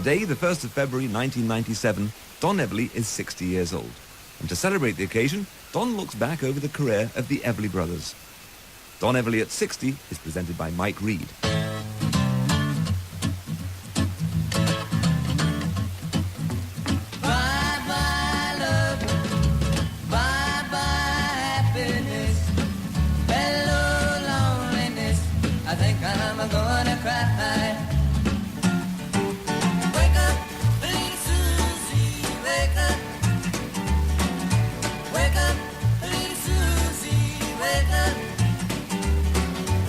Today, the 1st of February 1997, Don Everly is 60 years old. And to celebrate the occasion, Don looks back over the career of the Everly Brothers. Don Everly at 60 is presented by Mike Reed. Bye-bye love, bye-bye happiness, hello loneliness, I think I'm gonna cry. Wake up, little Susie, wake up. Wake up, little Susie, wake up.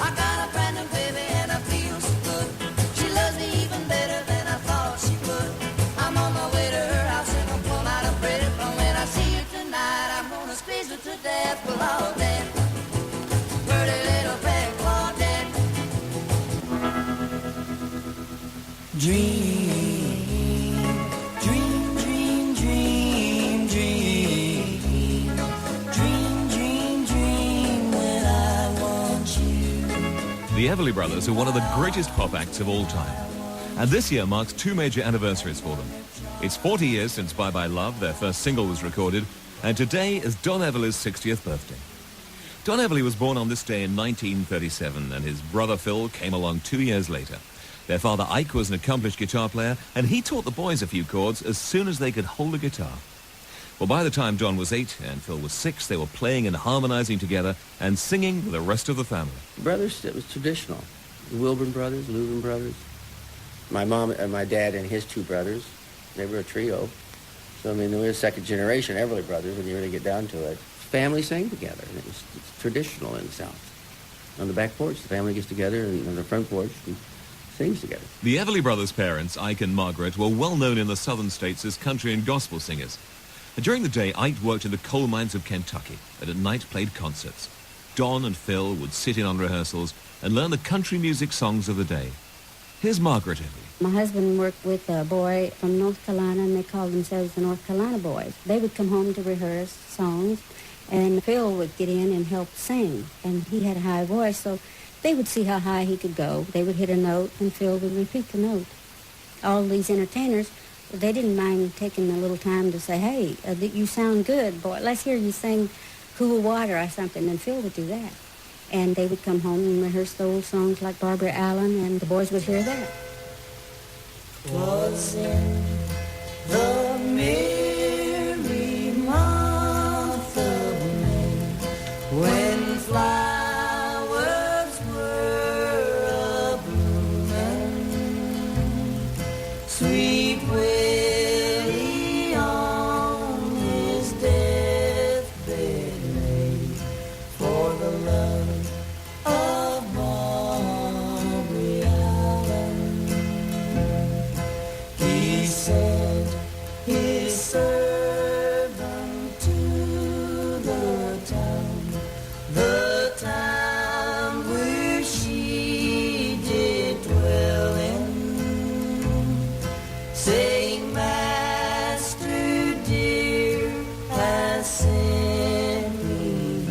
I got a brand new baby and I feel so good. She loves me even better than I thought she would. I'm on my way to her house and I'm pulling out a pretty from when I see her tonight. I'm gonna squeeze her to death with all that pretty little peg claudette. Dream, dream, dream, dream, dream. Dream, dream, dream when I want you. The Everly Brothers are one of the greatest pop acts of all time. And this year marks two major anniversaries for them. It's 40 years since Bye Bye Love, their first single, was recorded, and today is Don Everly's 60th birthday. Don Everly was born on this day in 1937, and his brother Phil came along 2 years later. Their father Ike was an accomplished guitar player, and he taught the boys a few chords as soon as they could hold a guitar. Well, by the time Don was 8 and Phil was 6, they were playing and harmonizing together and singing with the rest of the family. Brothers, it was traditional. The Wilburn brothers, Leuven brothers. My mom and my dad and his two brothers, they were a trio. So, I mean, they were a second generation Everly brothers when you really get down to it. Family sang together, and it's traditional in the South. On the back porch, the family gets together, and on the front porch, and sings together. The Everly Brothers' parents, Ike and Margaret, were well known in the southern states as country and gospel singers. And during the day, Ike worked in the coal mines of Kentucky, and at night played concerts. Don and Phil would sit in on rehearsals and learn the country music songs of the day. Here's Margaret Everly. My husband worked with a boy from North Carolina, and they called themselves the North Carolina Boys. They would come home to rehearse songs, and Phil would get in and help sing. And he had a high voice, so they would see how high he could go. They would hit a note, and Phil would repeat the note. All these entertainers, they didn't mind taking a little time to say, hey, you sound good, boy. Let's hear you sing Cool Water or something, and Phil would do that. And they would come home and rehearse the old songs like Barbara Allen, and the boys would hear that. 'Twas in the merry month of May, when flowers were a-blooming, sweet Willie on his deathbed lay, for the love of Barbara Allen. He sent his servant to the town where she did dwell in, saying, Master dear has sent me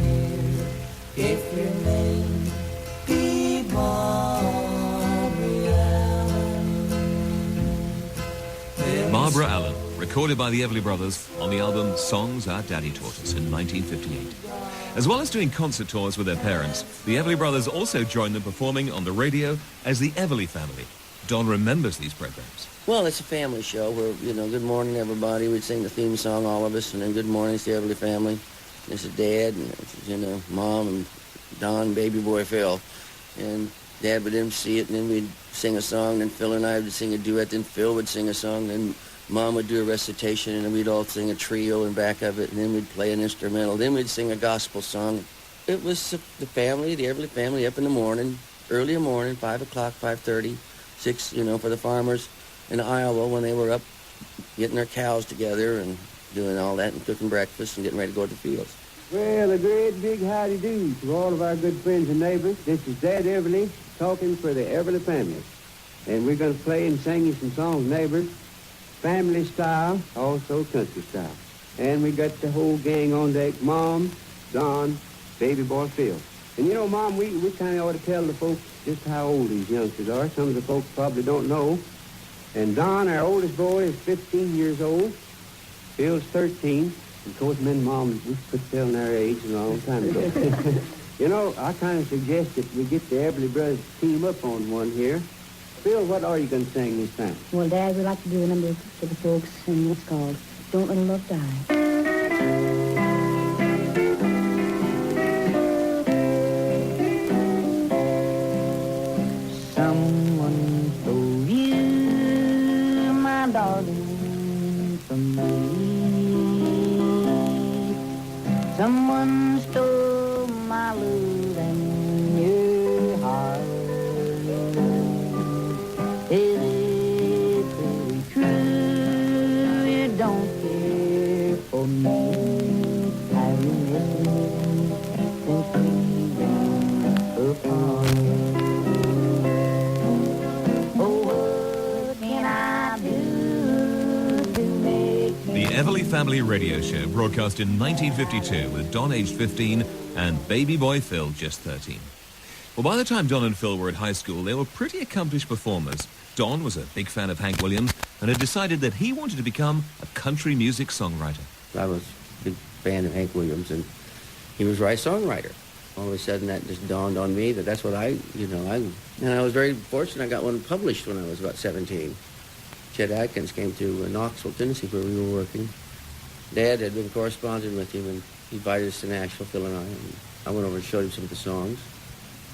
here, if your name be Barbara Allen. Barbara Allen, recorded by the Everly Brothers on the album Songs Our Daddy Taught Us in 1958. As well as doing concert tours with their parents, the Everly Brothers also joined them performing on the radio as the Everly Family. Don remembers these programs. Well, it's a family show where, good morning, everybody. We'd sing the theme song, all of us, and then good morning, it's the Everly family. This is Dad, and this is, Mom and Don, baby boy Phil. And Dad would MC it, and then we'd sing a song, then Phil and I would sing a duet, then Phil would sing a song, then Mom would do a recitation, and then we'd all sing a trio in back of it, and then we'd play an instrumental, then we'd sing a gospel song. It was the family, the Everly family, up in the morning, early in the morning, 5 o'clock, 5:30, 6, for the farmers in Iowa when they were up getting their cows together and doing all that and cooking breakfast and getting ready to go to the fields. Well, a great big howdy-do to all of our good friends and neighbors. This is Dad Everly talking for the Everly family. And we're going to play and sing you some songs, neighbors, family style, also country style. And we got the whole gang on deck, Mom, Don, baby boy Phil. And Mom, we kind of ought to tell the folks just how old these youngsters are. Some of the folks probably don't know. And Don, our oldest boy, is 15 years old. Phil's 13. Of course, me and Mom, we quit telling our age a long time ago. You know, I kind of suggest that we get the Everly Brothers to team up on one here. Phil, what are you going to sing this time? Well, Dad, we'd like to do a number for the folks, and what's called Don't Let a Love Die. Someone stole you, my darling, from me. Someone stole my love and your heart. Is it really true you don't care for me? Have you missed me since we've been apart? The Everly Family Radio Show broadcast in 1952 with Don aged 15 and baby boy Phil just 13. Well, by the time Don and Phil were at high school, they were pretty accomplished performers. Don was a big fan of Hank Williams and had decided that he wanted to become a country music songwriter. I was a big fan of Hank Williams, and he was right songwriter. All of a sudden, that just dawned on me that that's what I was very fortunate. I got one published when I was about 17. Chet Atkins came to Knoxville, Tennessee, where we were working. Dad had been corresponding with him, and he invited us to Nashville, Phil and I went over and showed him some of the songs.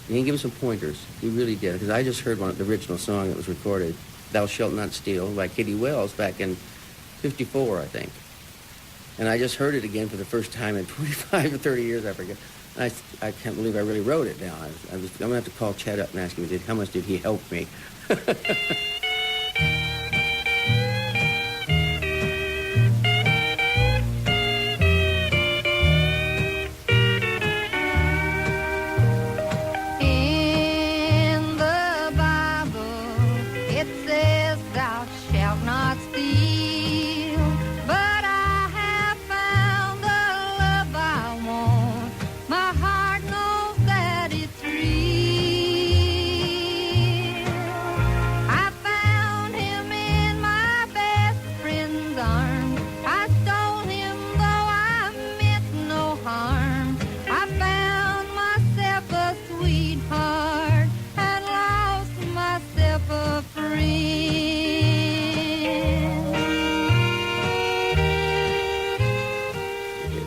And he gave me some pointers. He really did, because I just heard the original song that was recorded, Thou Shalt Not Steal, by Kitty Wells back in 54, I think. And I just heard it again for the first time in 25 or 30 years, I forget. I can't believe I really wrote it down. I'm going to have to call Chet up and ask him, how much did he help me?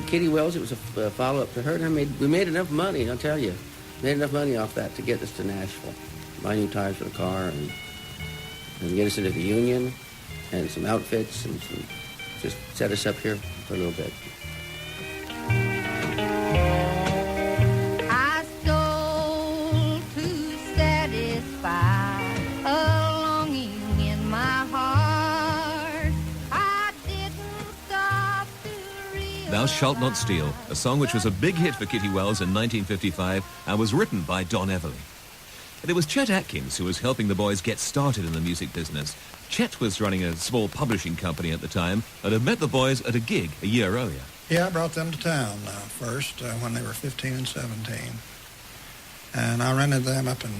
Kitty Wells, it was a follow-up to her, and we made enough money, I'll tell you. Made enough money off that to get us to Nashville. Buy new tires for the car, and get us into the Union, and some outfits, and just set us up here for a little bit. I stole to satisfy a longing in my heart. I didn't stop to realize. Thou Shalt Not Steal, a song which was a big hit for Kitty Wells in 1955 and was written by Don Everly. And it was Chet Atkins who was helping the boys get started in the music business. Chet was running a small publishing company at the time and had met the boys at a gig a year earlier. Yeah, I brought them to town first when they were 15 and 17. And I rented them up in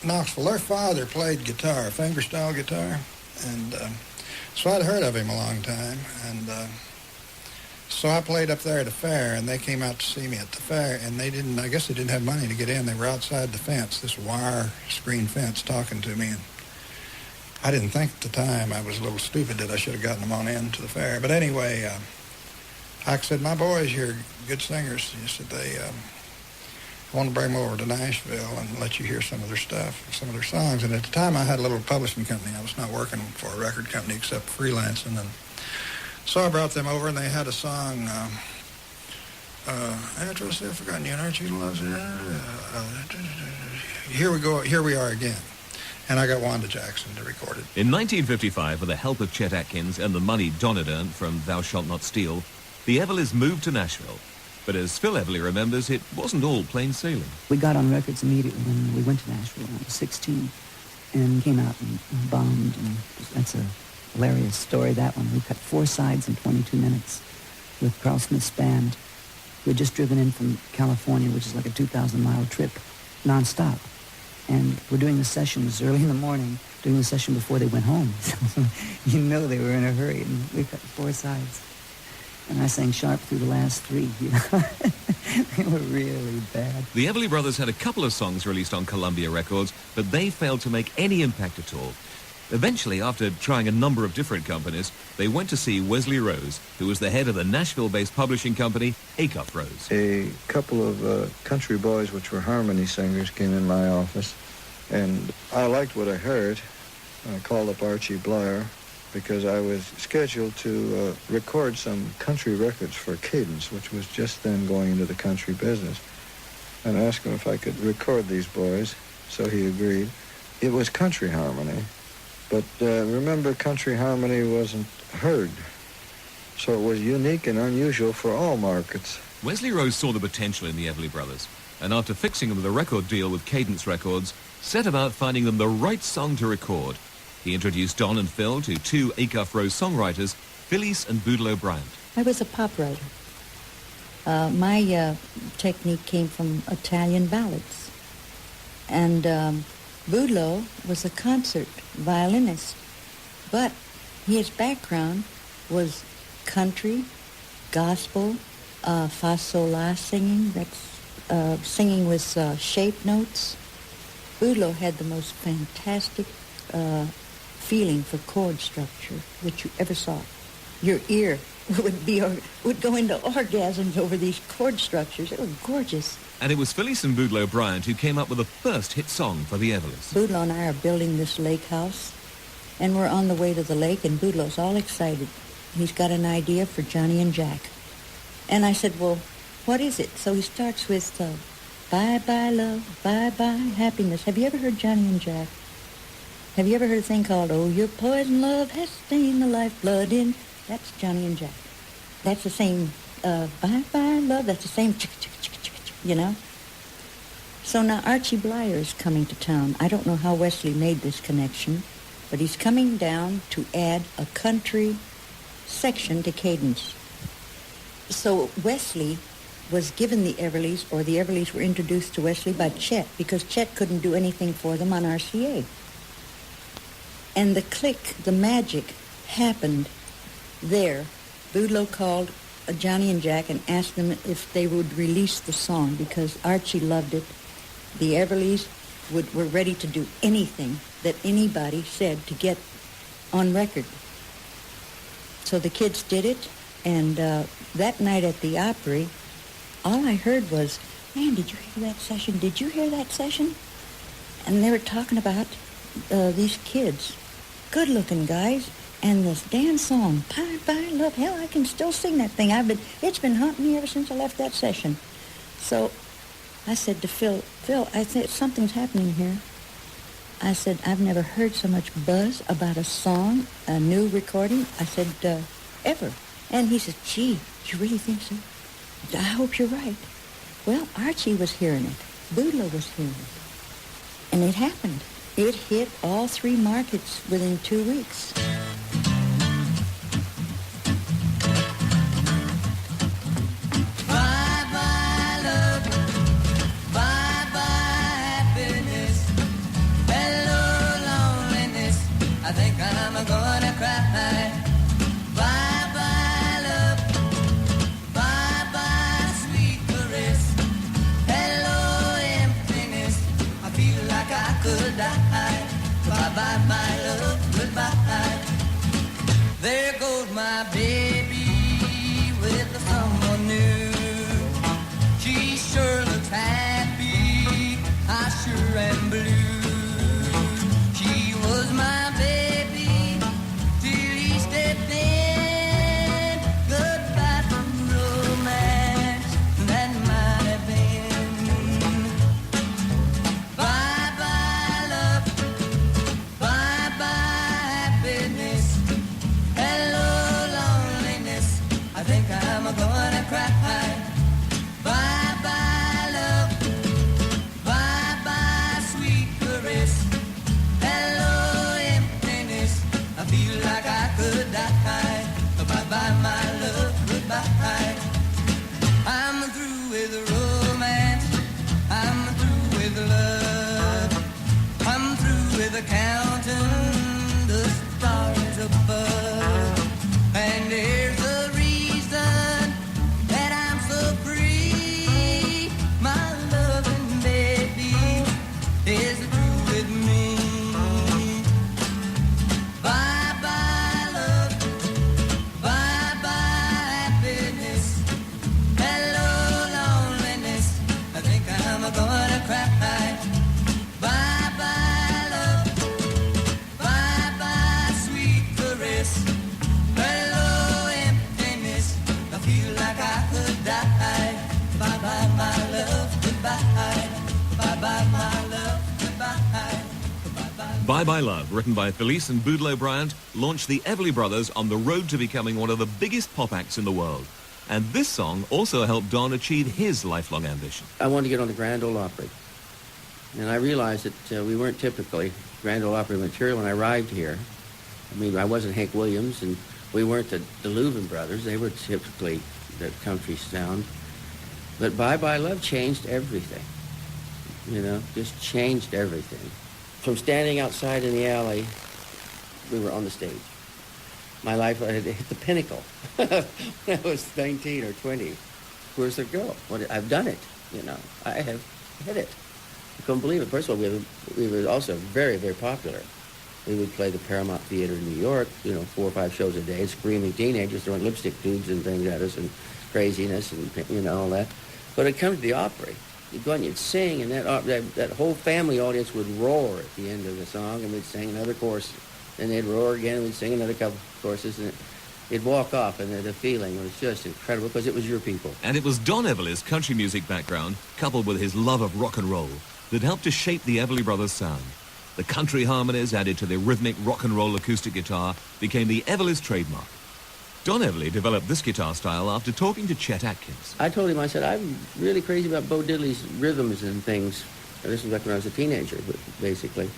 Knoxville. Their father played guitar, fingerstyle guitar. And so I'd heard of him a long time. And so I played up there at a fair, and they came out to see me at the fair. And I guess they didn't have money to get in. They were outside the fence, this wire screen fence, talking to me. And I didn't think at the time, I was a little stupid that I should have gotten them on in to the fair. But anyway, I said, my boys here are good singers. He said, I want to bring them over to Nashville and let you hear some of their stuff, some of their songs. And at the time, I had a little publishing company. I was not working for a record company except freelancing. And so I brought them over, and they had a song, after I said, I've forgotten you, and aren't you loves it? Here we are again. And I got Wanda Jackson to record it. In 1955, with the help of Chet Atkins and the money Don had earned from Thou Shalt Not Steal, the Everlys moved to Nashville. But as Phil Everly remembers, it wasn't all plain sailing. We got on records immediately when we went to Nashville. I was 16 and came out and bombed. And that's a hilarious story, that one. We cut 4 sides in 22 minutes with Carl Smith's band. We had just driven in from California, which is like a 2,000-mile trip, nonstop. And we're doing the sessions early in the morning, doing the session before they went home. So you know they were in a hurry, and we cut 4 sides. And I sang sharp through the last 3, you know. They were really bad. The Everly Brothers had a couple of songs released on Columbia Records, but they failed to make any impact at all. Eventually, after trying a number of different companies, they went to see Wesley Rose, who was the head of the Nashville-based publishing company, Acuff Rose. A couple of country boys, which were harmony singers, came in my office, and I liked what I heard. I called up Archie Blyer because I was scheduled to record some country records for Cadence, which was just then going into the country business, and asked him if I could record these boys, so he agreed. It was country harmony, but remember, country harmony wasn't heard, so it was unique and unusual for all markets. Wesley Rose saw the potential in the Everly Brothers, and after fixing them with a record deal with Cadence Records, set about finding them the right song to record. He introduced Don and Phil to 2 Acuff Rose songwriters, Phyllis and Boudleaux Bryant. I was a pop writer. My technique came from Italian ballads. And Boudleaux was a concert violinist, but his background was country, gospel, fa sol la singing, that's singing with shape notes. Boudleaux had the most fantastic feeling for chord structure that you ever saw. Your ear would go into orgasms over these chord structures. It was gorgeous. And it was Phyllis and Boudleaux Bryant who came up with the first hit song for the Everlys. Boudleaux and I are building this lake house, and we're on the way to the lake, and Boudleaux's all excited. He's got an idea for Johnny and Jack. And I said, well, what is it? So he starts with, bye-bye love, bye-bye happiness. Have you ever heard Johnny and Jack? Have you ever heard a thing called, oh, your poison love has stained the lifeblood in? That's Johnny and Jack. That's the same, bye-bye love, that's the same, you know? So now Archie Blyer is coming to town. I don't know how Wesley made this connection, but he's coming down to add a country section to Cadence. So Wesley was given the Everlys, or the Everlys were introduced to Wesley by Chet, because Chet couldn't do anything for them on RCA. And the click, the magic, happened there. Boudleaux called Johnny and Jack and asked them if they would release the song, because Archie loved it. The Everlys were ready to do anything that anybody said to get on record. So the kids did it, and that night at the Opry, all I heard was, man, did you hear that session? Did you hear that session? And they were talking about these kids, good-looking guys, and this damn song, Bye Bye Love. Hell, I can still sing that thing. It's been haunting me ever since I left that session. So I said to Phil, I said, something's happening here. I said, I've never heard so much buzz about a song, a new recording. I said, ever. And he said, gee, you really think so? I hope you're right. Well, Archie was hearing it. Boudleaux was hearing it. And it happened. It hit all 3 markets within 2 weeks. Bye-bye love, bye-bye happiness, hello loneliness, I think I'm gonna cry. Bye-bye love, bye-bye sweet caress, hello emptiness, I feel like I could die. Bye-bye my love, goodbye. There goes my baby with someone new. She sure looks happy, I sure am blue. She was my baby till he stepped in. Goodbye to romance, that might have been. Bye-bye love, bye-bye happiness, hello loneliness, I think I'm gonna cry. Bye-bye love, bye-bye sweet caress, hello emptiness, I feel like I could die. Bye-bye my love, goodbye. I'm through with romance, I'm through with love, I'm through with counting Bye Bye Love, written by Felice and Boudleaux Bryant, launched the Everly Brothers on the road to becoming one of the biggest pop acts in the world. And this song also helped Don achieve his lifelong ambition. I wanted to get on the Grand Ole Opry. And I realized that we weren't typically Grand Ole Opry material when I arrived here. I mean, I wasn't Hank Williams, and we weren't the Louvin Brothers. They were typically the country sound. But Bye Bye Love changed everything. You know, just changed everything. From standing outside in the alley, we were on the stage. My life had hit the pinnacle when I was 19 or 20. Where's the girl? I've done it, you know. I have hit it. I couldn't believe it. First of all, we were also very, very popular. We would play the Paramount Theater in New York, you know, 4 or 5 shows a day, screaming teenagers throwing lipstick tubes and things at us and craziness and, you know, all that. But it comes to the Opry. You'd go and you'd sing, and that whole family audience would roar at the end of the song, and we'd sing another chorus. Then they'd roar again, and we'd sing another couple choruses, and it'd walk off, and the feeling was just incredible, because it was your people. And it was Don Everly's country music background, coupled with his love of rock and roll, that helped to shape the Everly Brothers' sound. The country harmonies added to the rhythmic rock and roll acoustic guitar became the Everly's trademark. Don Everly developed this guitar style after talking to Chet Atkins. I told him, I said, I'm really crazy about Bo Diddley's rhythms and things. This was back when I was a teenager, basically.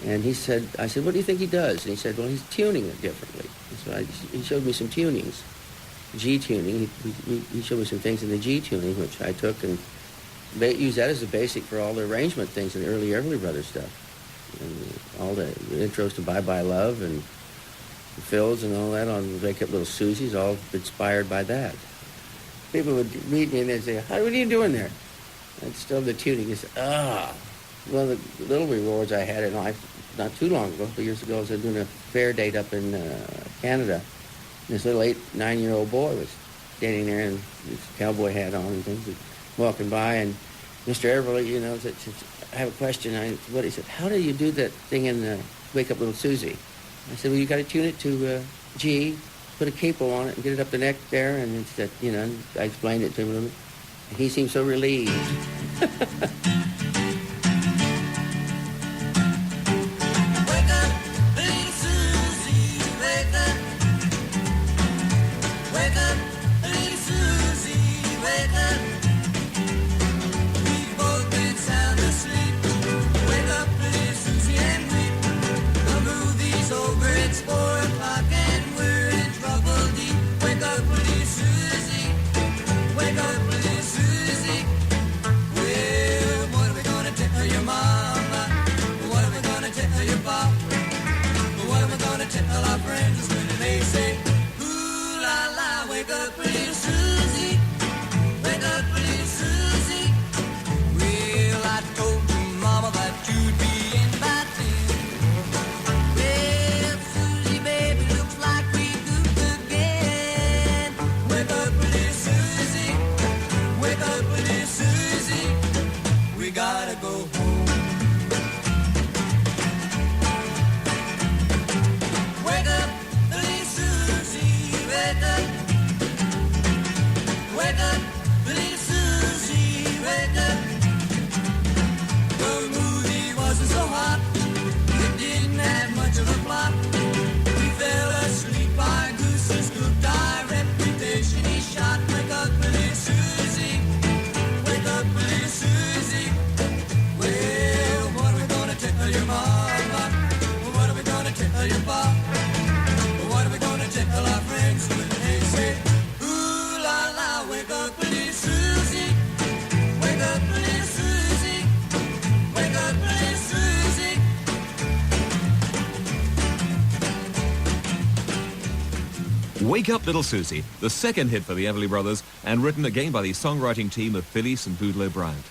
And he said, I said, what do you think he does? And he said, well, he's tuning it differently. So he showed me some tunings, G tuning. He showed me some things in the G tuning, which I took and used that as a basic for all the arrangement things in the early Everly Brothers stuff. And all the intros to Bye Bye Love and the fills and all that on Wake Up Little Susie's, all inspired by that. People would meet me and they'd say, what are you doing there? I'd still the tuning. He said, one of the little rewards I had in life not too long ago, a couple years ago, I was doing a fair date up in Canada. And this little 9-year-old boy was standing there and his cowboy hat on and things, and walking by, and Mr. Everly, you know, said, I have a question. He said, how do you do that thing in Wake Up Little Susie? I said, well, you got to tune it to G, put a capo on it, and get it up the neck there. And he said, you know, I explained it to him, and he seemed so relieved. Wake Up Little Susie, the second hit for the Everly Brothers, and written again by the songwriting team of Felice and Boudleaux Bryant.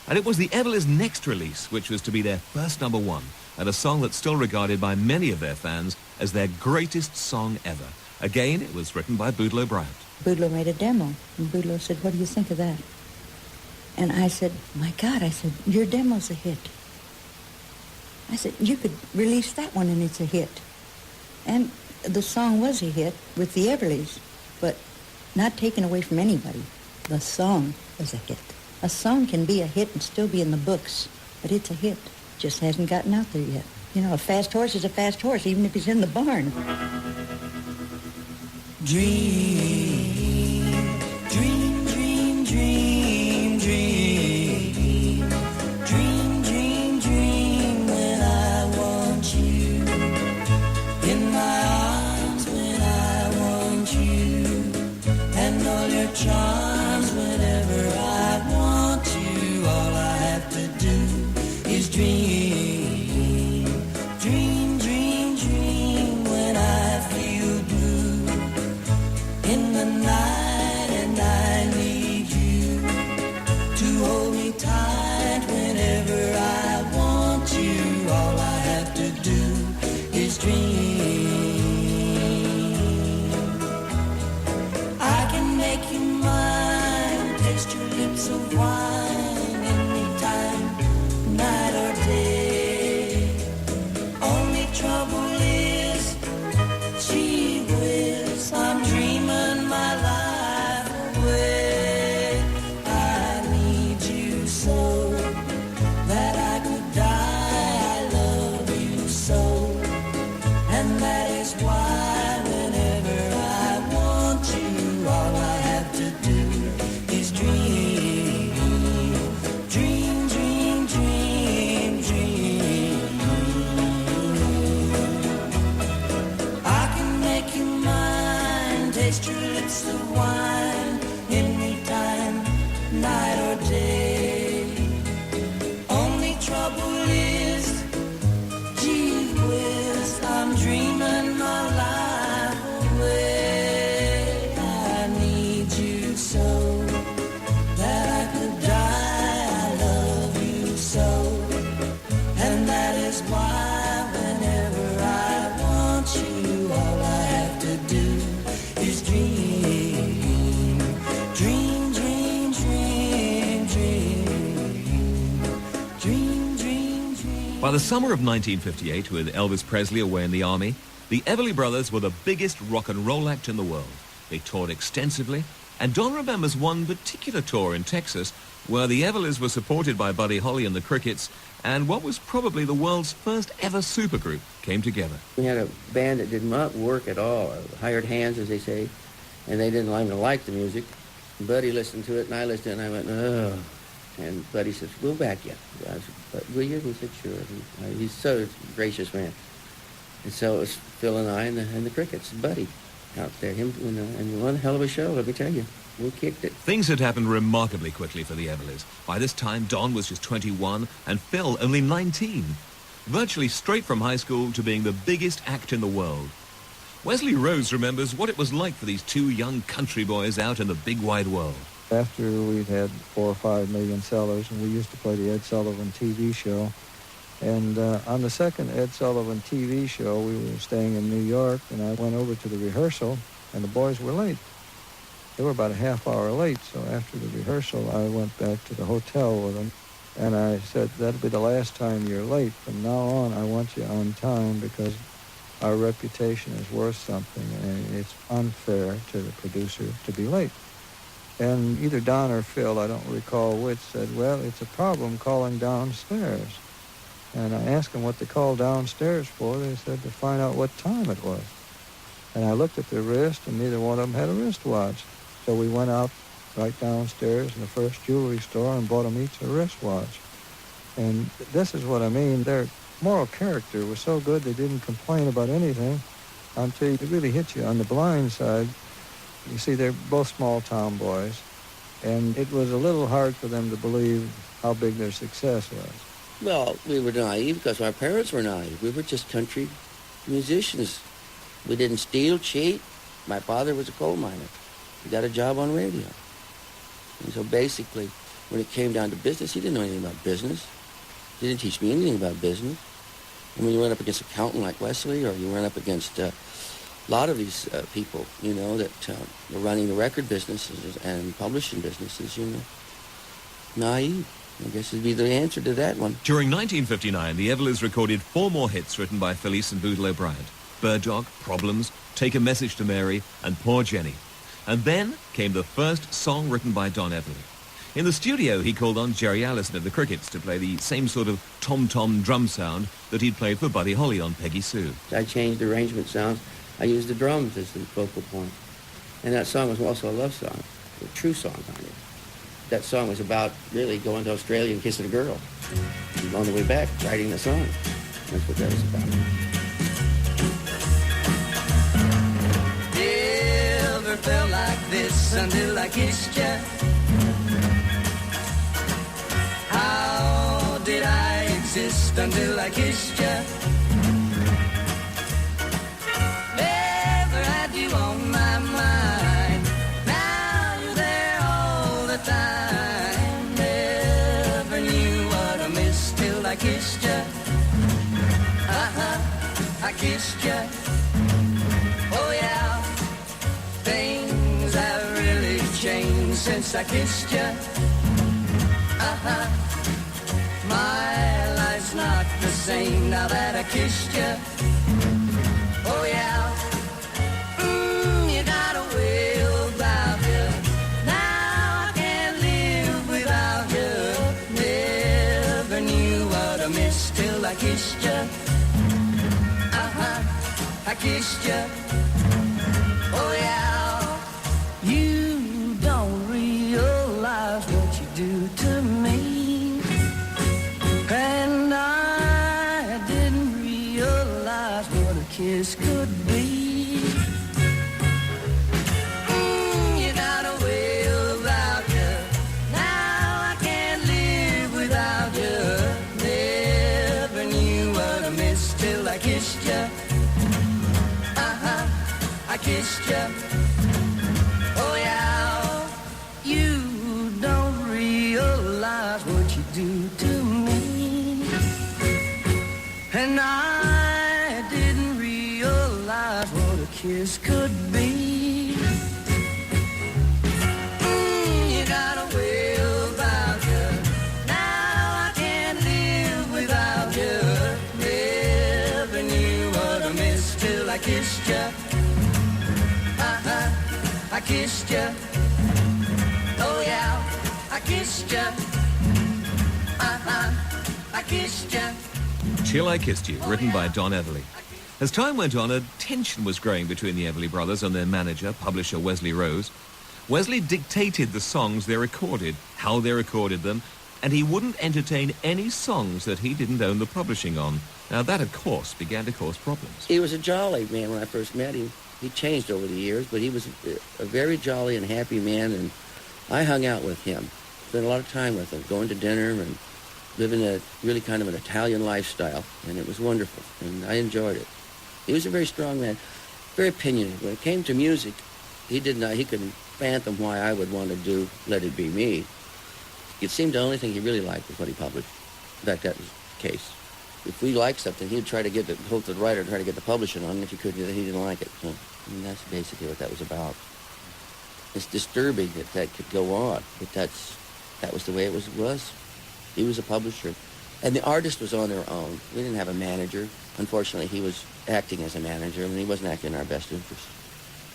And it was the Everly's next release, which was to be their first #1, and a song that's still regarded by many of their fans as their greatest song ever. Again, it was written by Boudleaux Bryant. Boudleaux made a demo, and Boudleaux said, what do you think of that? And I said, my God, I said, your demo's a hit. I said, you could release that one and it's a hit. And the song was a hit with the Everlys, but not taken away from anybody. The song was a hit. A song can be a hit and still be in the books, but it's a hit. Just hasn't gotten out there yet. You know, a fast horse is a fast horse, even if he's in the barn. Dream, dream, dream, dream, dream. Dream, dream, dream when I want you. In my arms when I want you. And all your charms whenever I want you. All I have to do is dream. Dream, dream, dream when I feel blue. In the night and I need you to hold me tight whenever I want you. All I have to do is dream. I can make you mine, taste your lips of wine anytime, night or day. Only trouble is, gee whiz, I'm dreaming my life away. I need you so that I could die. I love you so, and that is why whenever I want you, all I have to do is dream. Dream, dream, dream, dream. I can make you mine, taste your lips of wine, anytime, night or day. Only trouble is, gee whiz, I'm dreaming my life away. I need you so that I could die. I love you so, and that is why whenever I want you, all I have to do is dream. Dream, dream, dream, dream. Dream, dream, dream. By the summer of 1958, with Elvis Presley away in the army, the Everly Brothers were the biggest rock and roll act in the world. They toured extensively, and Don remembers one particular tour in Texas where the Everlys were supported by Buddy Holly and the Crickets, and what was probably the world's first ever supergroup came together. We had a band that did not work at all, hired hands, as they say, and they didn't even like the music. Buddy listened to it, and I listened to it, and I went, ugh. And Buddy says, we'll back you. I said, "But will you?" He said, sure. He's so a gracious man. And so it was Phil and I and the Crickets, Buddy, out there. And one hell of a show, let me tell you. We kicked it. Things had happened remarkably quickly for the Everlys. By this time, Don was just 21 and Phil only 19. Virtually straight from high school to being the biggest act in the world. Wesley Rhodes remembers what it was like for these two young country boys out in the big wide world. After we'd had 4 or 5 million sellers, and we used to play the Ed Sullivan TV show. And on the second Ed Sullivan TV show, we were staying in New York, and I went over to the rehearsal, and the boys were late. They were about a half hour late, so after the rehearsal, I went back to the hotel with them, and I said, that'll be the last time you're late. From now on, I want you on time because our reputation is worth something, and it's unfair to the producer to be late. And either Don or Phil, I don't recall which, said, well, it's a problem calling downstairs. And I asked them what they called downstairs for. They said to find out what time it was. And I looked at their wrist, and neither one of them had a wristwatch. So we went out right downstairs in the first jewelry store and bought them each a wristwatch. And this is what I mean. Their moral character was so good they didn't complain about anything until it really hit you on the blind side. You see, they're both small-town boys, and it was a little hard for them to believe how big their success was. Well, we were naive because our parents were naive. We were just country musicians. We didn't steal, cheat. My father was a coal miner. He got a job on radio. And so basically, when it came down to business, he didn't know anything about business. He didn't teach me anything about business. And when you run up against an accountant like Wesley, or you run up against a lot of these people, you know, that were running the record businesses and publishing businesses, you know, naive. I guess would be the answer to that one. During 1959, the Everlys recorded 4 more hits written by Felice and Boodle O'Brien. Bird Dog, Problems, Take a Message to Mary, and Poor Jenny. And then came the first song written by Don Everly. In the studio, he called on Jerry Allison of the Crickets to play the same sort of tom-tom drum sound that he'd played for Buddy Holly on Peggy Sue. I changed the arrangement sounds. I used the drums as the focal point. And that song was also a love song, a true song kind of. That song was about really going to Australia and kissing a girl. And on the way back, writing the song. That's what that was about. Never felt like this until I kissed you. How did I exist until I kissed you? Never had you on my mind. Now you're there all the time. Never knew what I missed till I kissed you. I kissed you. Oh yeah, things have really changed since I kissed you. My life's not the same now that I kissed you. Oh yeah, you got a way about you. Now I can't live without you. Never knew what I missed till I kissed you. I kissed you. Oh yeah, you don't realize what you do to me. And I didn't realize what a kiss could be. You got a way about you. Now I can't live without you. Never knew what I missed till I kissed you. I kissed you. Oh yeah, you don't realize what you do to me. And I didn't realize what a kiss could be. You got a way about you. Now I can't live without you. Never knew what I missed till I kissed you. I kissed you. Oh yeah, I kissed you. I kissed you. Till I Kissed You, written by Don Everly. As time went on, a tension was growing between the Everly Brothers and their manager, publisher Wesley Rose. Wesley dictated the songs they recorded, how they recorded them, and he wouldn't entertain any songs that he didn't own the publishing on. Now that, of course, began to cause problems. He was a jolly man when I first met him. He changed over the years, but he was a very jolly and happy man, and I hung out with him. Spent a lot of time with him, going to dinner and living a really kind of an Italian lifestyle, and it was wonderful, and I enjoyed it. He was a very strong man, very opinionated. When it came to music, he couldn't fathom why I would want to do Let It Be Me. It seemed the only thing he really liked was what he published. In fact, that was the case. If we liked something, he'd try to get the writer, try to get the publishing on it. If he couldn't, he didn't like it. So, that's basically what that was about. It's disturbing that could go on, but that was the way it was. He was a publisher, and the artist was on their own. We didn't have a manager. Unfortunately, he was acting as a manager, and he wasn't acting in our best interest.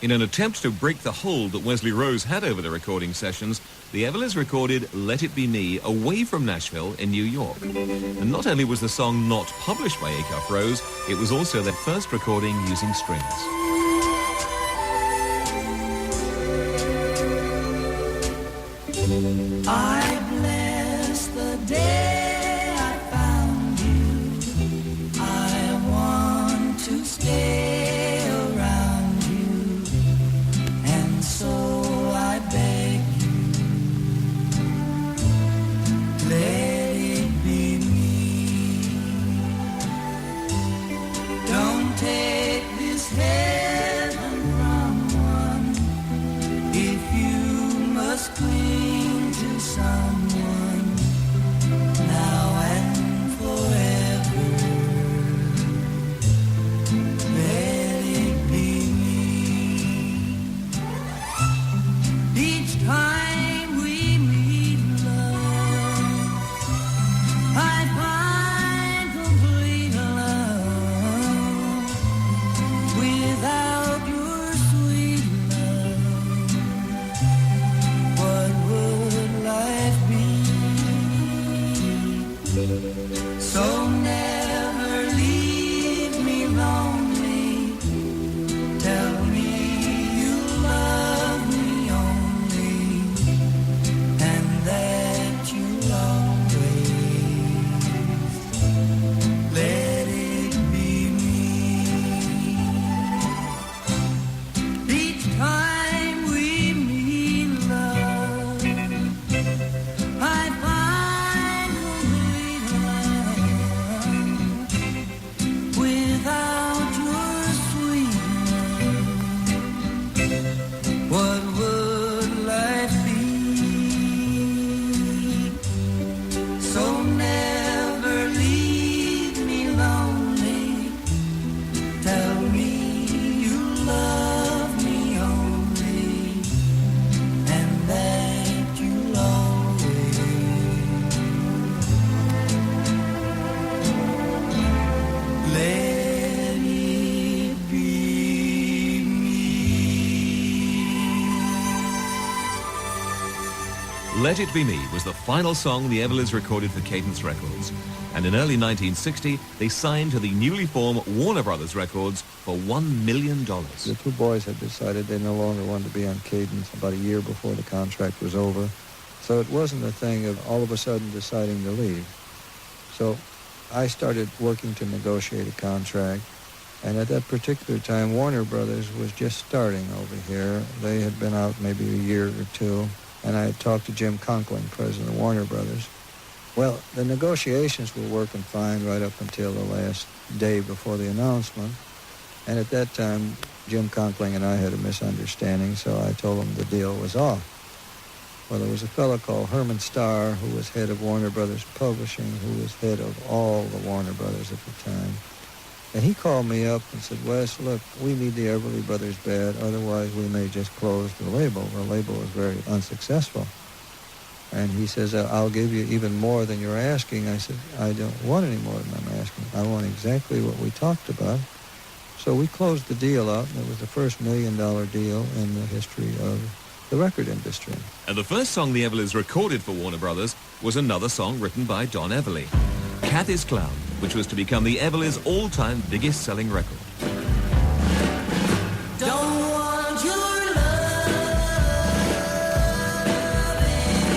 In an attempt to break the hold that Wesley Rose had over the recording sessions, the Everlys recorded Let It Be Me away from Nashville in New York. And not only was the song not published by Acuff Rose, it was also their first recording using strings. I bless the day I found you. I want to stay around you, and so I beg you, let it be me. Don't take this head Let It Be Me was the final song the Everlys recorded for Cadence Records. And in early 1960, they signed to the newly formed Warner Brothers Records for $1 million. The two boys had decided they no longer wanted to be on Cadence about a year before the contract was over. So it wasn't a thing of all of a sudden deciding to leave. So I started working to negotiate a contract. And at that particular time, Warner Brothers was just starting over here. They had been out maybe a year or two. And I had talked to Jim Conkling, president of Warner Brothers. Well, the negotiations were working fine right up until the last day before the announcement. And at that time, Jim Conkling and I had a misunderstanding, so I told him the deal was off. Well, there was a fellow called Herman Starr, who was head of Warner Brothers Publishing, who was head of all the Warner Brothers at the time. And he called me up and said, Wes, look, we need the Everly Brothers bad, otherwise we may just close the label. The label was very unsuccessful. And he says, I'll give you even more than you're asking. I said, I don't want any more than I'm asking. I want exactly what we talked about. So we closed the deal out, and it was the first $1 million deal in the history of the record industry. And the first song the Everlys recorded for Warner Brothers was another song written by Don Everly, Kathy's Clown, which was to become the Everlys' all-time biggest-selling record. Don't want your love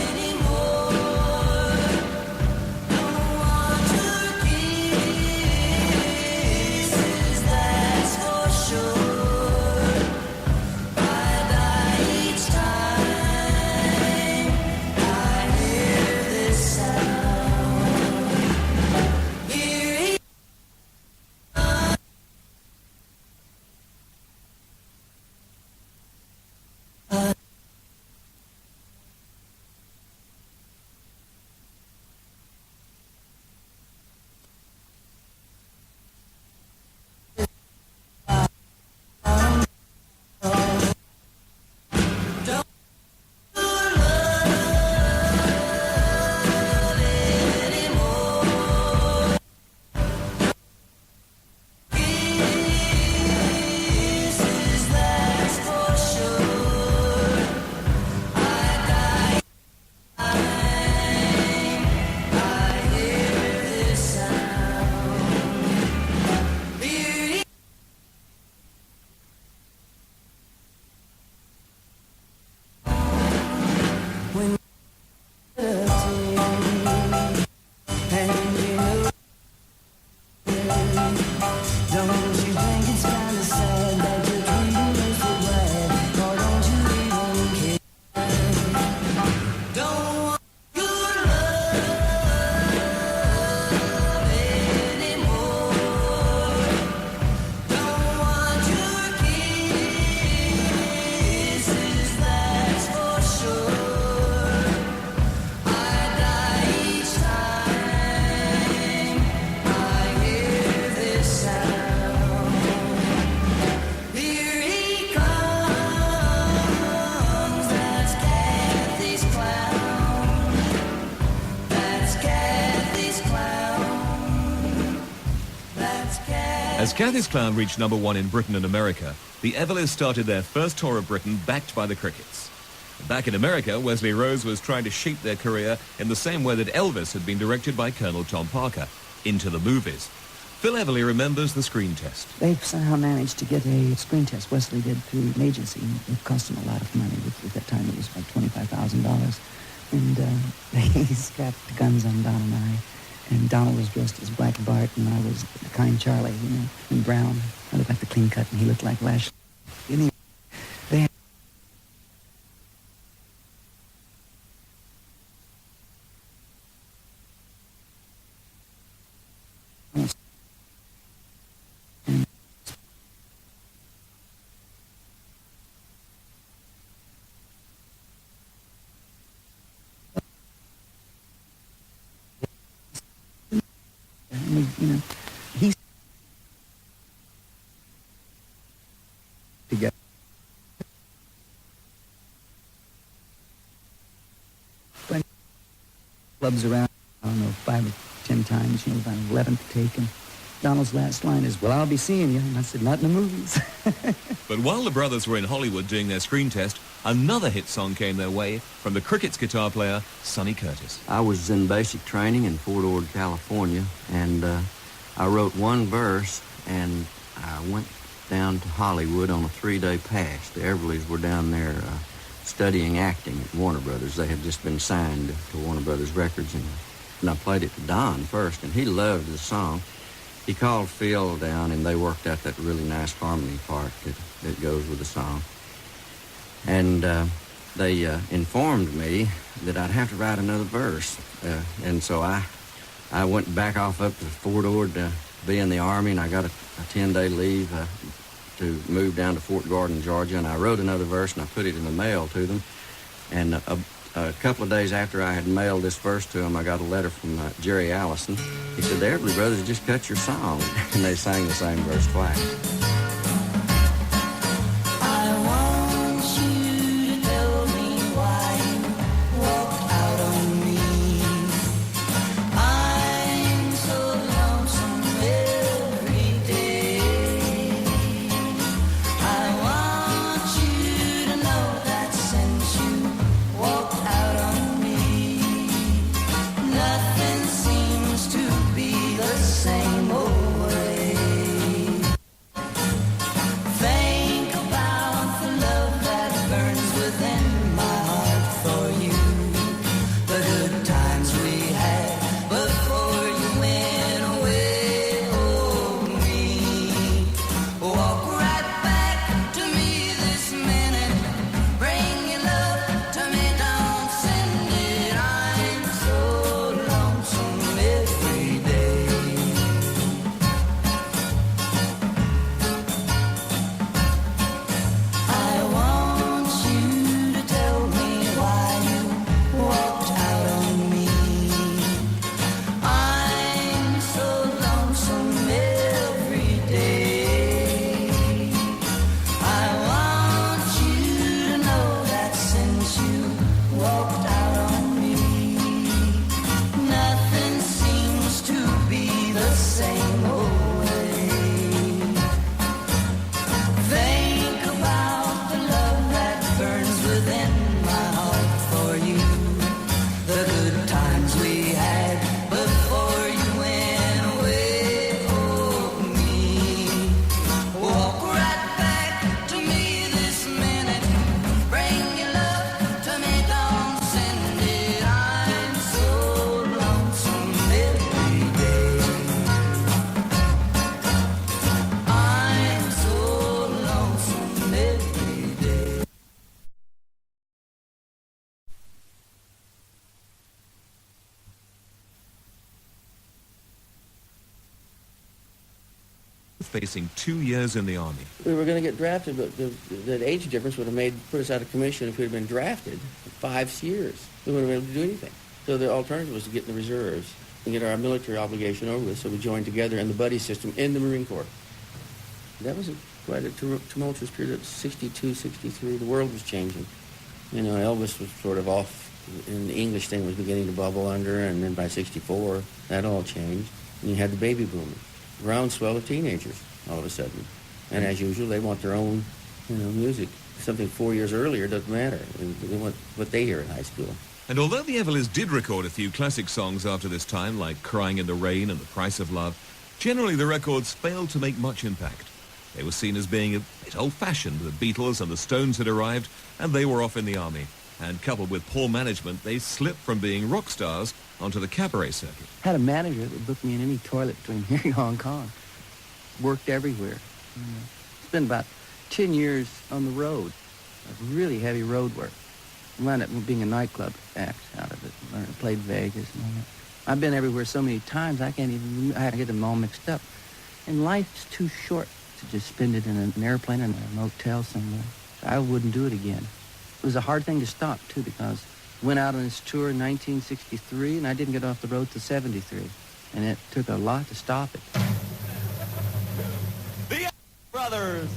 anymore. Don't want your kisses, that's for sure. I die each time I hear this sound. Here As Kathy's Clown reached number one in Britain and America, the Everlys started their first tour of Britain backed by the Crickets. Back in America, Wesley Rose was trying to shape their career in the same way that Elvis had been directed by Colonel Tom Parker, into the movies. Phil Everly remembers the screen test. They somehow managed to get a screen test. Wesley did through an agency. It cost him a lot of money. At that time, it was like $25,000. And they strapped the guns on Don and I. And Donald was dressed as Black Bart, and I was the kind Charlie, you know, in brown. I looked like the clean cut, and he looked like Lash. Anyway, they had you know, he's together. When clubs around, I don't know, 5 or 10 times, you know, about 11th take, and Donald's last line is, "Well, I'll be seeing you." And I said, "Not in the movies." But while the brothers were in Hollywood doing their screen test, Another hit song came their way from the Crickets guitar player, Sonny Curtis. I was in basic training in Fort Ord, California, and I wrote one verse, and I went down to Hollywood on a 3-day pass. The Everlys were down there studying acting at Warner Brothers. They had just been signed to Warner Brothers Records, and I played it to Don first, and he loved the song. He called Phil down, and they worked out that really nice harmony part that goes with the song. And they informed me that I'd have to write another verse. And so I went back off up to Fort Ord to be in the Army, and I got a 10-day leave to move down to Fort Gordon, Georgia, and I wrote another verse, and I put it in the mail to them. And a couple of days after I had mailed this verse to them, I got a letter from Jerry Allison. He said, the Everly Brothers just cut your song. And they sang the same verse twice. Facing 2 years in the Army. We were going to get drafted, but the age difference would have put us out of commission if we had been drafted 5 years. We wouldn't have been able to do anything. So the alternative was to get in the reserves and get our military obligation over with, so we joined together in the buddy system in the Marine Corps. That was quite a tumultuous period of 62, 63. The world was changing. You know, Elvis was sort of off, and the English thing was beginning to bubble under, and then by 64, that all changed. And you had the baby boomers. Groundswell of teenagers all of a sudden. And as usual, they want their own, music. Something 4 years earlier doesn't matter. They want what they hear in high school. And although the Everlys did record a few classic songs after this time, like Crying in the Rain and The Price of Love, generally the records failed to make much impact. They were seen as being a bit old-fashioned. The Beatles and the Stones had arrived, and they were off in the Army. And coupled with poor management, they slipped from being rock stars onto the cabaret circuit. Had a manager that would book me in any toilet between here and Hong Kong. Worked everywhere. Spent about 10 years on the road, of really heavy road work. Wound up being a nightclub act out of it. Played Vegas and all that. I've been everywhere so many times, I get them all mixed up. And life's too short to just spend it in an airplane and a motel somewhere. I wouldn't do it again. It was a hard thing to stop, too, because I went out on this tour in 1963, and I didn't get off the road till 73. And it took a lot to stop it. The Brothers!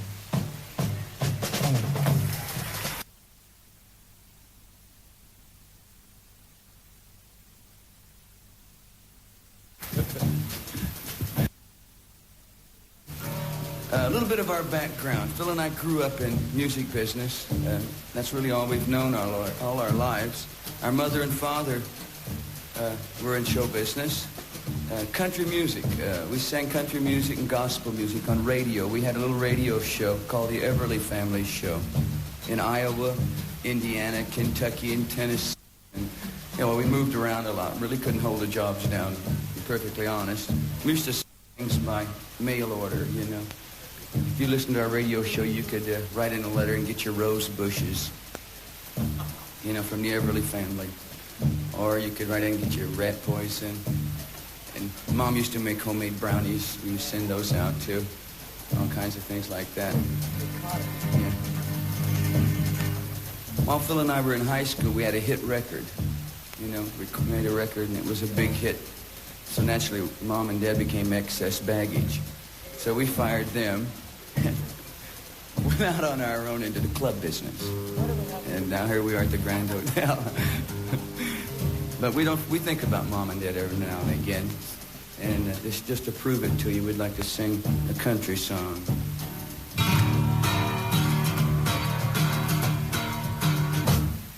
little bit of our background. Phil and I grew up in music business. That's really all we've known all our lives. Our mother and father were in show business. Country music. We sang country music and gospel music on radio. We had a little radio show called the Everly Family Show in Iowa, Indiana, Kentucky, and Tennessee. And, we moved around a lot. Really couldn't hold the jobs down, to be perfectly honest. We used to sing things by mail order, If you listened to our radio show, you could write in a letter and get your rose bushes, from the Everly family. Or you could write in and get your rat poison. And Mom used to make homemade brownies. We used to send those out, too. All kinds of things like that. Yeah. While Phil and I were in high school, we had a hit record. We made a record, and it was a big hit. So naturally, Mom and Dad became excess baggage. So we fired them and went out on our own into the club business. And now here we are at the Grand Hotel. But we think about Mom and Dad every now and again. And just to prove it to you, we'd like to sing a country song.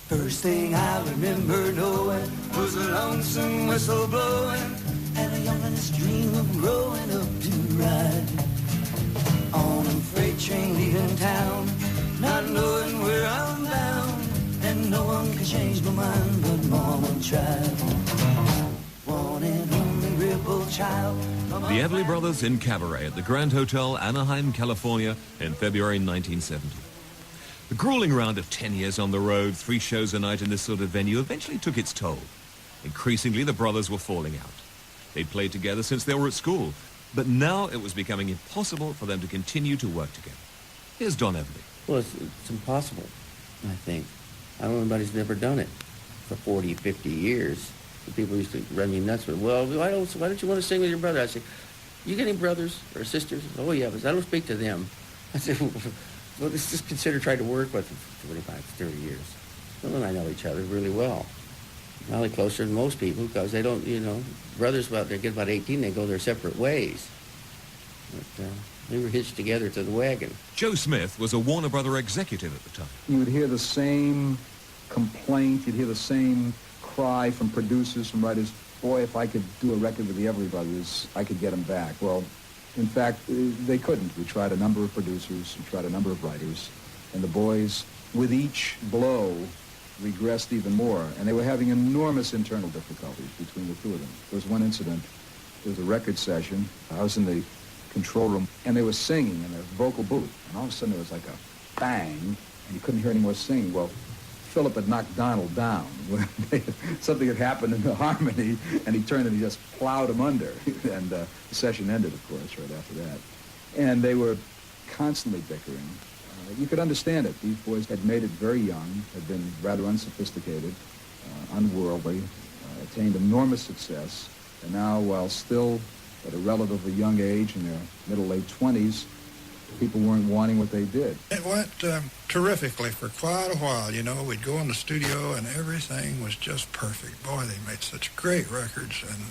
First thing I remember knowing was a lonesome whistle blowing and a youngin's dream of growing up to ride on a freight train leaving town, not knowing where I'm bound, and no one can change my mind but Mama tried. One and only rebel child. The Everly Brothers in Cabaret at the Grand Hotel, Anaheim, California in February 1970. The grueling round of 10 years on the road, 3 shows a night in this sort of venue eventually took its toll. Increasingly, the brothers were falling out. They'd played together since they were at school, but now it was becoming impossible for them to continue to work together. Here's Don Everly. Well, it's impossible, I think. I don't know anybody's never done it for 40, 50 years. The people used to run me nuts with, well, why don't you want to sing with your brother? I say, you got any brothers or sisters? Oh, yeah, but I don't speak to them. I said, well, let's just consider trying to work with them for 25, 30 years. Phil and I know each other really well. Probably closer than most people because they don't, brothers, they get about 18, they go their separate ways. But we were hitched together to the wagon. Joe Smith was a Warner Brother executive at the time. You would hear the same complaint, you'd hear the same cry from producers, from writers, boy, if I could do a record with the Everly Brothers, I could get them back. Well, in fact, they couldn't. We tried a number of producers, we tried a number of writers, and the boys, with each blow, regressed even more, and they were having enormous internal difficulties between the two of them. There was one incident, there was a record session, I was in the control room, and they were singing in a vocal booth, and all of a sudden there was like a bang, and you couldn't hear any more singing. Well, Philip had knocked Donald down. Something had happened in the harmony, and he turned and he just plowed him under, and the session ended, of course, right after that. And they were constantly bickering. You could understand it. These boys had made it very young, had been rather unsophisticated, unworldly, attained enormous success, and now, while still at a relatively young age, in their middle, late 20s, people weren't wanting what they did. It went terrifically for quite a while, We'd go in the studio and everything was just perfect. Boy, they made such great records and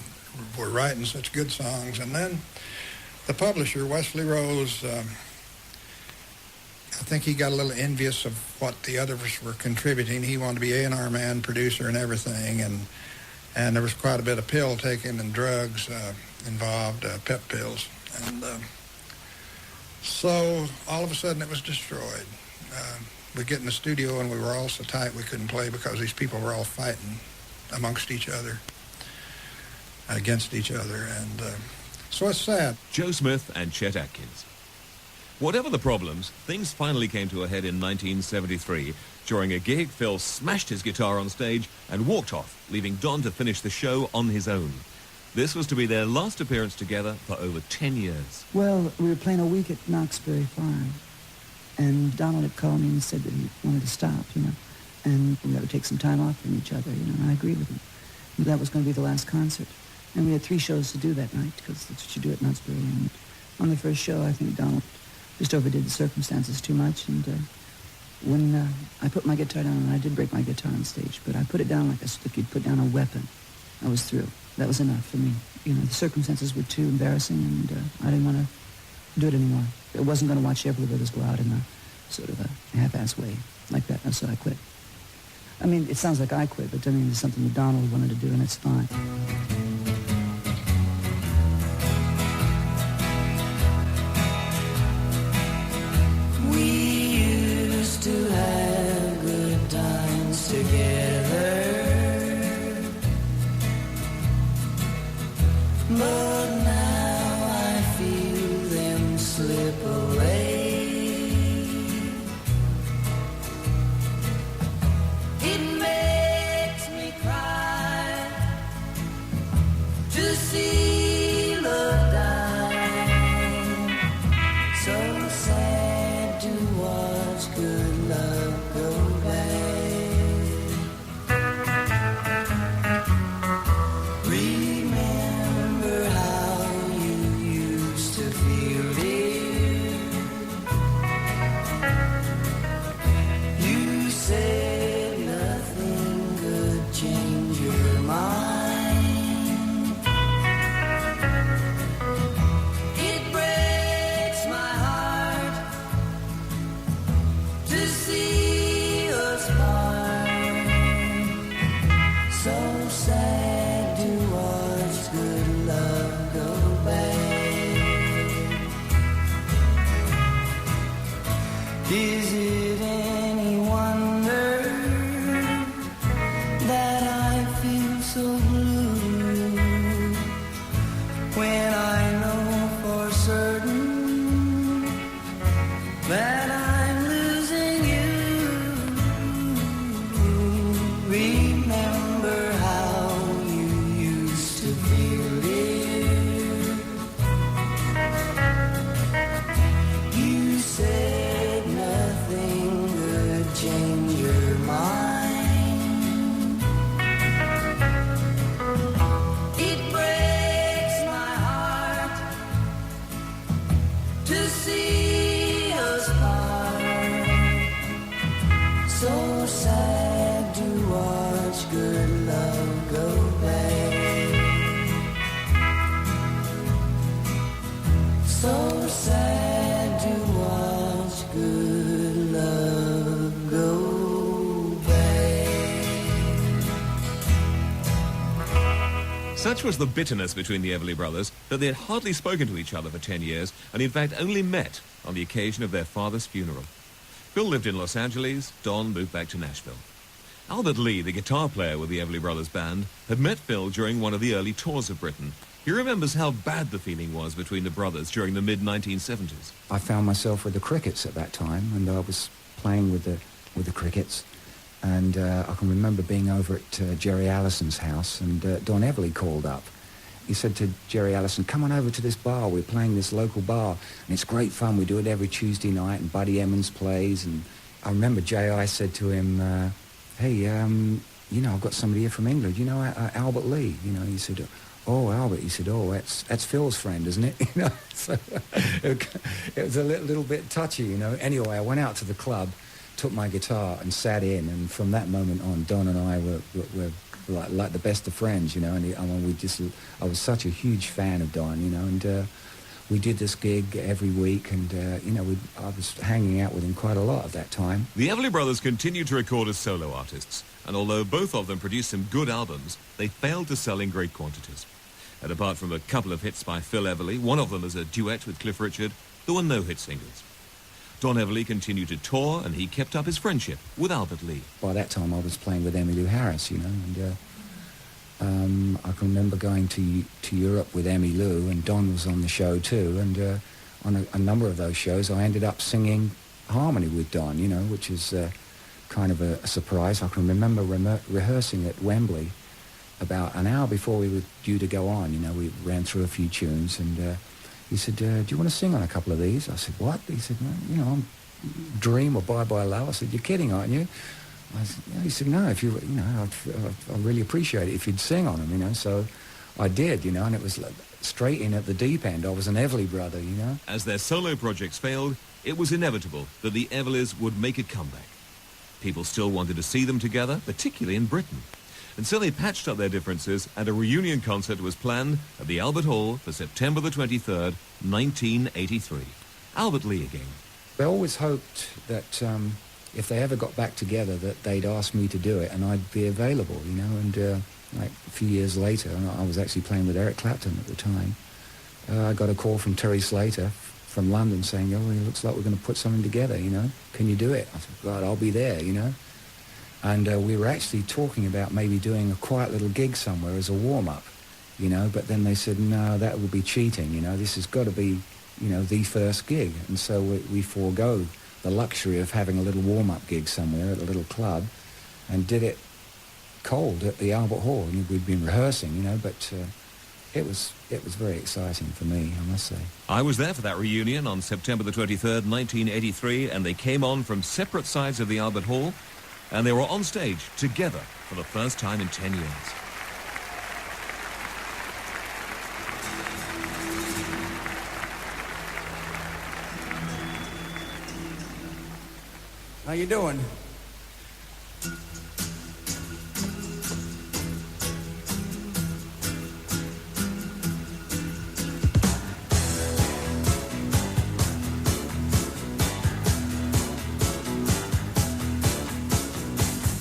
were writing such good songs. And then the publisher, Wesley Rose, I think he got a little envious of what the others were contributing. He wanted to be A&R man, producer, and everything, and there was quite a bit of pill taking and drugs involved, pep pills, and so all of a sudden it was destroyed. We get in the studio and we were all so tight we couldn't play because these people were all fighting amongst each other, against each other, and so it's sad. Joe Smith and Chet Atkins. Whatever the problems, things finally came to a head in 1973. During a gig, Phil smashed his guitar on stage and walked off, leaving Don to finish the show on his own. This was to be their last appearance together for over 10 years. Well, we were playing a week at Knoxbury Farm, and Donald had called me and said that he wanted to stop, and we ought to take some time off from each other, and I agreed with him. That was going to be the last concert. And we had 3 shows to do that night, because that's what you do at Knoxbury. And on the first show, I think Donald just overdid the circumstances too much, and when I put my guitar down, and I did break my guitar on stage, but I put it down like if you'd put down a weapon. I was through. That was enough for me. The circumstances were too embarrassing, and I didn't want to do it anymore. I wasn't going to watch Everly Brothers go out in a sort of a half-ass way like that, and so I quit. I mean, it sounds like I quit, but I mean, it's something that Donald wanted to do, and it's fine. We used to have good times together, but now I feel them slip away. It makes me cry to see love die. So sad to watch good love go bad. Remember how you used to feel, dear. You said nothing could change your mind. It breaks my heart to see us part. So sad to watch good love go bad. Is it any wonder that I feel so blue when I know for certain that I'm losing you? Remember how you used to feel, dear. You said nothing could change your mind. It breaks my heart to see us part. So sad to watch good love go bad. So sad to watch good love go bad. Such was the bitterness between the Everly Brothers that they had hardly spoken to each other for 10 years and in fact only met on the occasion of their father's funeral. Phil lived in Los Angeles, Don moved back to Nashville. Albert Lee, the guitar player with the Everly Brothers band, had met Phil during one of the early tours of Britain. He remembers how bad the feeling was between the brothers during the mid-1970s. I found myself with the Crickets at that time, and I was playing with the Crickets. And I can remember being over at Jerry Allison's house, and Don Everly called up. He said to Jerry Allison, "Come on over to this bar. We're playing this local bar, and it's great fun. We do it every Tuesday night, and Buddy Emmons plays." And I remember J.I. said to him, "Hey, you know, I've got somebody here from England. You know, Albert Lee." You know, he said, "Oh, Albert." He said, "Oh, that's Phil's friend, isn't it?" You know, so it was a little bit touchy, you know. Anyway, I went out to the club, took my guitar and sat in, and from that moment on, Don and I were like the best of friends, you know. And I was such a huge fan of Don, you know, and we did this gig every week, and you know, I was hanging out with him quite a lot at that time. The Everly Brothers continued to record as solo artists, and although both of them produced some good albums, they failed to sell in great quantities. And apart from a couple of hits by Phil Everly, one of them as a duet with Cliff Richard, there were no hit singles. Don Everly continued to tour, and he kept up his friendship with Albert Lee. By that time, I was playing with Emmylou Harris, you know, and I can remember going to Europe with Emmylou, and Don was on the show too, and on a number of those shows, I ended up singing harmony with Don, you know, which is kind of a surprise. I can remember rehearsing at Wembley about an hour before we were due to go on. You know, we ran through a few tunes, and he said, "Do you want to sing on a couple of these?" I said, "What?" He said, "No, you know, Dream or Bye Bye Love." I said, "You're kidding, aren't you?" He said, "No, if you know, I'd really appreciate it if you'd sing on them, you know." So I did, you know, and it was like straight in at the deep end. I was an Everly brother, you know. As their solo projects failed, it was inevitable that the Everlys would make a comeback. People still wanted to see them together, particularly in Britain. And so they patched up their differences, and a reunion concert was planned at the Albert Hall for September the 23rd, 1983. Albert Lee again. I always hoped that if they ever got back together that they'd ask me to do it and I'd be available, you know, and like a few years later, and I was actually playing with Eric Clapton at the time, I got a call from Terry Slater from London saying, oh, it looks like we're going to put something together, you know, can you do it? I said, God, I'll be there, you know. And we were actually talking about maybe doing a quiet little gig somewhere as a warm-up, you know, but then they said, no, that would be cheating, you know, this has got to be, you know, the first gig. And so we forego the luxury of having a little warm-up gig somewhere at a little club and did it cold at the Albert Hall. And we'd been rehearsing, you know, but it was very exciting for me, I must say. I was there for that reunion on September the 23rd, 1983, and they came on from separate sides of the Albert Hall, and they were on stage together for the first time in 10 years. How you doing?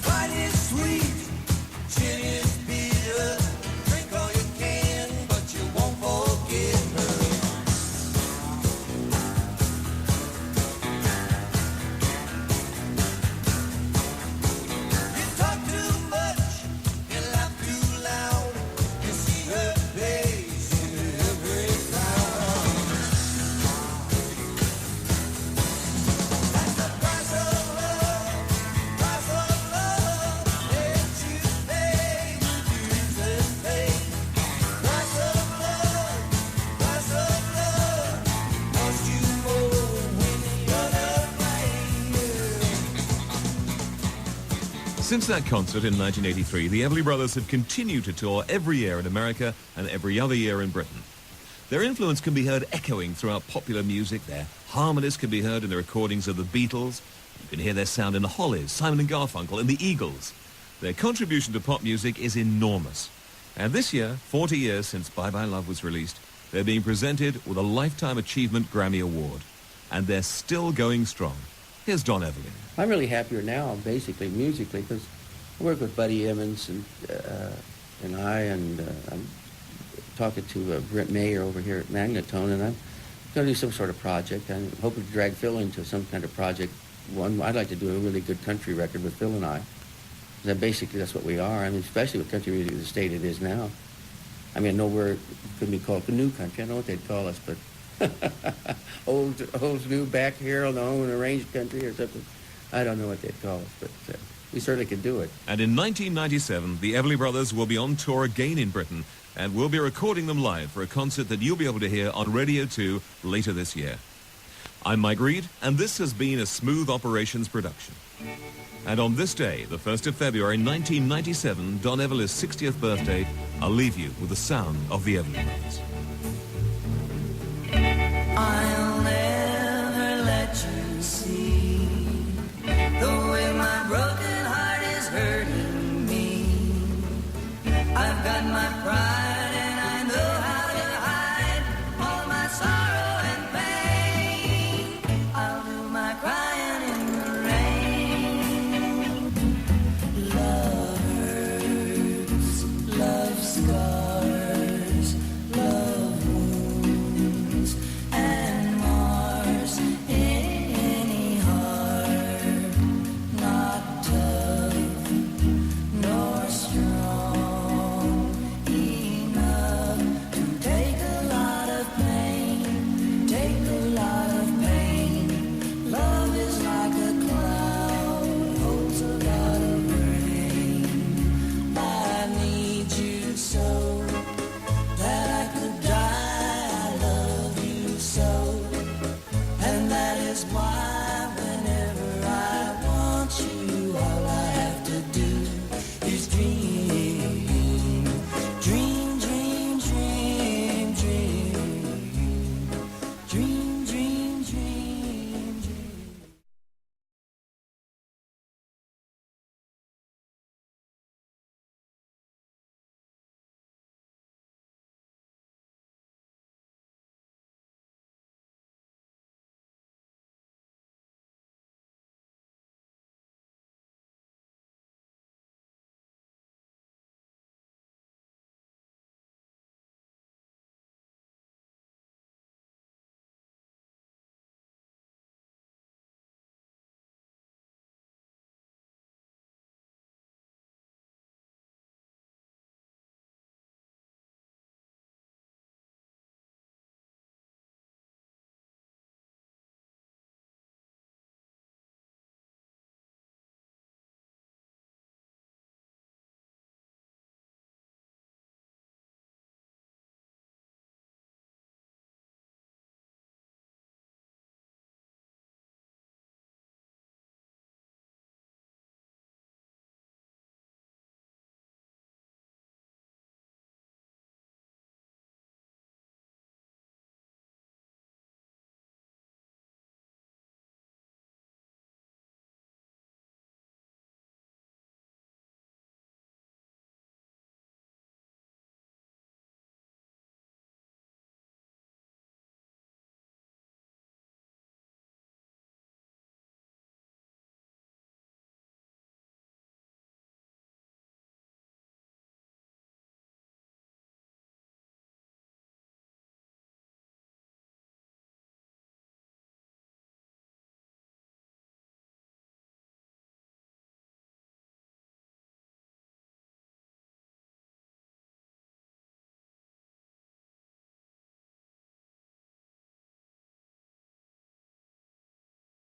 Wine is sweet, gin is bitter. Drink all you can, but you won't forget her. You talk too much, you laugh too loud. You see her face in every crowd. That's the price of love, price of love. Let you pay the dues and pay. Price of love, cost you more when the other plays. Since that concert in 1983, the Everly Brothers have continued to tour every year in America and every other year in Britain. Their influence can be heard echoing throughout popular music. Their harmonies can be heard in the recordings of the Beatles. You can hear their sound in the Hollies, Simon & Garfunkel, and the Eagles. Their contribution to pop music is enormous. And this year, 40 years since Bye Bye Love was released, they're being presented with a Lifetime Achievement Grammy Award. And they're still going strong. Here's Don Everly. I'm really happier now, basically, musically, because I work with Buddy Emmons and I'm talking to Brent Mayer over here at Magnetone, and I'm going to do some sort of project. I'm hoping to drag Phil into some kind of project. One, I'd like to do a really good country record with Phil and I. Basically, that's what we are. I mean, especially with country music, the state it is now. I mean, I know it could be called the new country. I know what they'd call us, but old new back here on the home and arranged country or something. I don't know what they'd call us, but we certainly could do it. And in 1997, the Everly Brothers will be on tour again in Britain, and we'll be recording them live for a concert that you'll be able to hear on Radio 2 later this year. I'm Mike Reed, and this has been a Smooth Operations production. And on this day, the 1st of February 1997, Don Everly's 60th birthday, I'll leave you with the sound of the Everly Brothers. I'll never let you see the way my broken heart is hurting me. I've got my pride